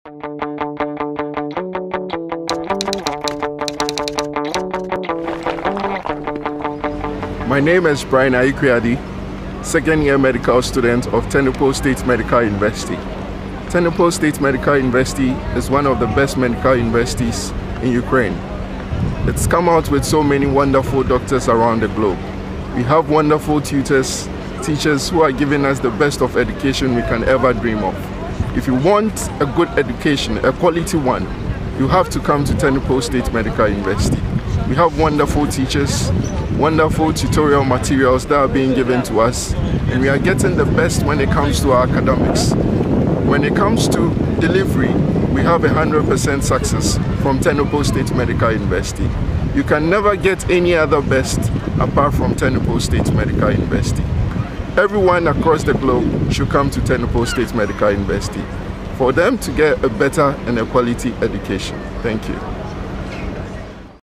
My name is Brian Ayikriadi, second-year medical student of Tennepo State Medical University. Tennepo State Medical University is one of the best medical universities in Ukraine. It's come out with so many wonderful doctors around the globe. We have wonderful tutors, teachers who are giving us the best of education we can ever dream of. If you want a good education, a quality one, you have to come to Tennepo State Medical University. We have wonderful teachers, wonderful tutorial materials that are being given to us, and we are getting the best when it comes to our academics. When it comes to delivery, we have 100% success from Tennepo State Medical University. You can never get any other best apart from Tennepo State Medical University. Everyone across the globe should come to Tennepo State Medical University for them to get a better and a quality education. Thank you.